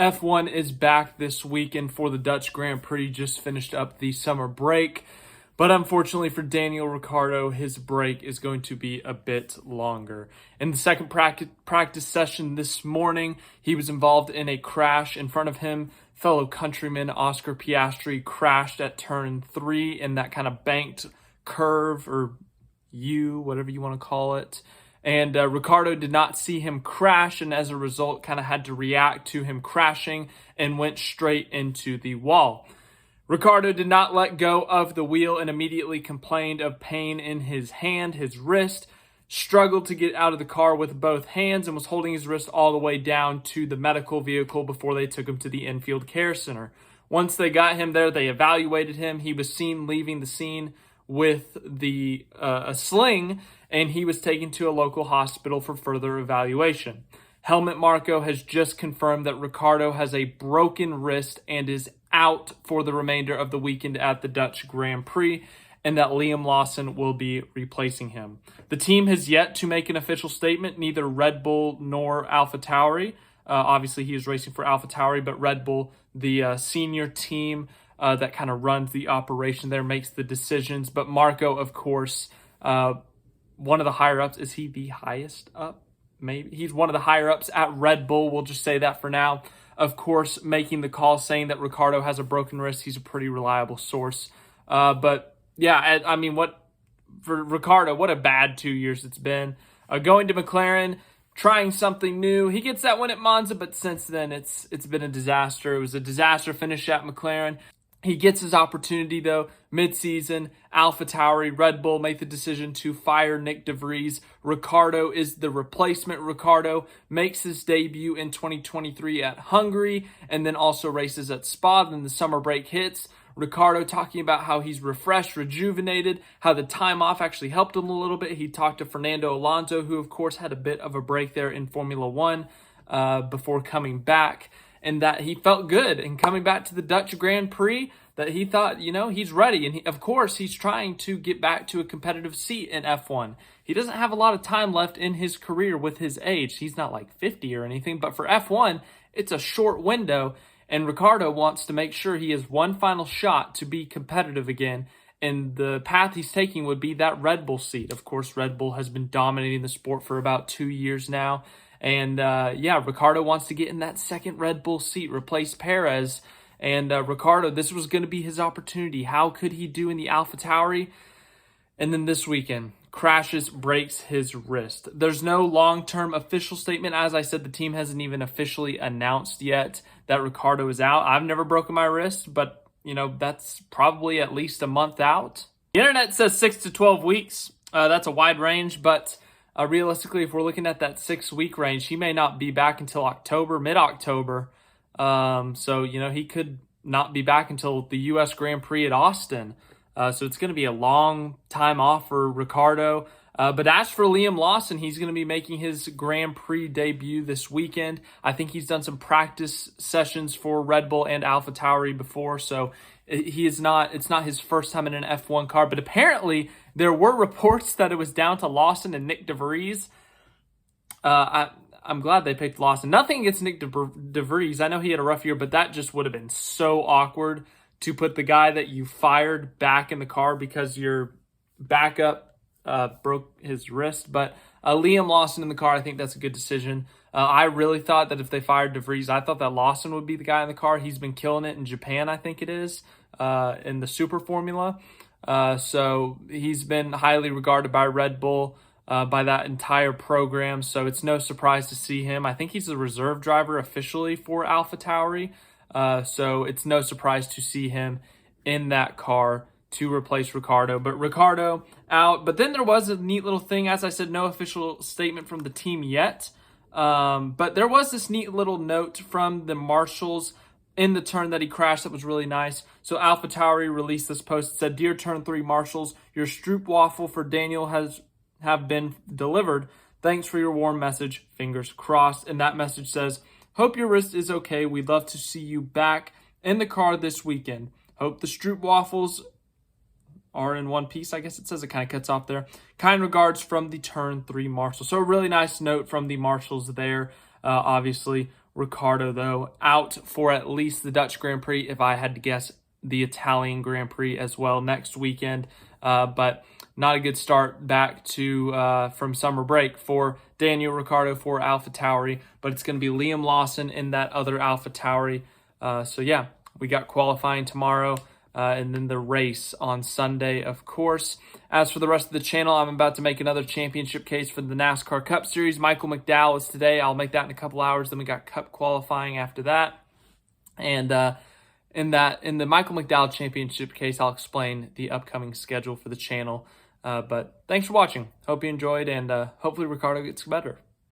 F1 is back this weekend for the Dutch Grand Prix, just finished up the summer break. But unfortunately for Daniel Ricciardo, his break is going to be a bit longer. In the second practice session this morning, he was involved in a crash. In front of him, fellow countryman Oscar Piastri crashed at turn 3 in that kind of banked curve or U, whatever you want to call it. And Ricciardo did not see him crash, and as a result kind of had to react to him crashing and went straight into the wall. Ricciardo did not let go of the wheel and immediately complained of pain in his hand, his wrist, struggled to get out of the car with both hands, and was holding his wrist all the way down to the medical vehicle before they took him to the infield care center. Once they got him there, they evaluated him. He was seen leaving the scene with a sling, and he was taken to a local hospital for further evaluation. Helmut Marko has just confirmed that Ricciardo has a broken wrist and is out for the remainder of the weekend at the Dutch Grand Prix, and that Liam Lawson will be replacing him. The team has yet to make an official statement, neither Red Bull nor AlphaTauri. Obviously, he is racing for AlphaTauri, but Red Bull, the senior team that kind of runs the operation there, makes the decisions. But Marko, of course, one of the higher-ups. Is he the highest up? Maybe. He's one of the higher-ups at Red Bull. We'll just say that for now. Of course, making the call saying that Ricciardo has a broken wrist. He's a pretty reliable source. But, yeah, I mean, for Ricciardo, what a bad 2 years it's been. Going to McLaren, trying something new. He gets that win at Monza, but since then it's been a disaster. It was a disaster finish at McLaren. He gets his opportunity, though, mid-season. AlphaTauri, Red Bull make the decision to fire Nick de Vries. Ricciardo is the replacement. Ricciardo makes his debut in 2023 at Hungary and then also races at Spa. Then the summer break hits. Ricciardo talking about how he's refreshed, rejuvenated, how the time off actually helped him a little bit. He talked to Fernando Alonso, who, of course, had a bit of a break there in Formula One before coming back. And that he felt good and coming back to the Dutch Grand Prix, that he thought, he's ready. And of course, he's trying to get back to a competitive seat in F1. He doesn't have a lot of time left in his career with his age. He's not like 50 or anything, but for F1, it's a short window. And Ricciardo wants to make sure he has one final shot to be competitive again. And the path he's taking would be that Red Bull seat. Of course, Red Bull has been dominating the sport for about 2 years now. And, Ricciardo wants to get in that second Red Bull seat, replace Perez. And Ricciardo, this was going to be his opportunity. How could he do in the AlphaTauri? And then this weekend, crashes, breaks his wrist. There's no long-term official statement. As I said, the team hasn't even officially announced yet that Ricciardo is out. I've never broken my wrist, but, that's probably at least a month out. The internet says 6 to 12 weeks. That's a wide range, but realistically, if we're looking at that 6-week range, he may not be back until October, mid-October. So, he could not be back until the U.S. Grand Prix at Austin. So it's going to be a long time off for Ricciardo. But as for Liam Lawson, he's going to be making his Grand Prix debut this weekend. I think he's done some practice sessions for Red Bull and AlphaTauri before, so it's not his first time in an F1 car. But apparently there were reports that it was down to Lawson and Nick de Vries. I'm glad they picked Lawson. Nothing against Nick de Vries. I know he had a rough year, but that just would have been so awkward to put the guy that you fired back in the car because your backup broke his wrist. But Liam Lawson in the car, I think that's a good decision. I really thought that if they fired de Vries, I thought that Lawson would be the guy in the car. He's been killing it in Japan, I think it is, in the Super Formula. So he's been highly regarded by Red Bull, by that entire program. So it's no surprise to see him. I think he's the reserve driver officially for AlphaTauri. So it's no surprise to see him in that car to replace Ricciardo. But Ricciardo out. But then there was a neat little thing. As I said, no official statement from the team yet. But there was this neat little note from the marshals in the turn that he crashed that was really nice. So AlphaTauri released this post. It said, "Dear Turn 3 marshals, your stroopwafel for Daniel have been delivered. Thanks for your warm message. Fingers crossed." And that message says, "Hope your wrist is okay. We'd love to see you back in the car this weekend. Hope the stroopwafels are in one piece." I guess it says, it kind of cuts off there. "Kind regards from the Turn 3 marshal." So a really nice note from the marshals there. Obviously, Ricciardo, though, out for at least the Dutch Grand Prix. If I had to guess, the Italian Grand Prix as well next weekend. But not a good start back to from summer break for Daniel Ricciardo for AlphaTauri. But it's going to be Liam Lawson in that other AlphaTauri. So yeah, we got qualifying tomorrow. And then the race on Sunday, of course. As for the rest of the channel, I'm about to make another championship case for the NASCAR Cup Series. Michael McDowell is today. I'll make that in a couple hours. Then we got Cup qualifying after that. And in the Michael McDowell championship case, I'll explain the upcoming schedule for the channel. But thanks for watching. Hope you enjoyed, and hopefully Ricciardo gets better.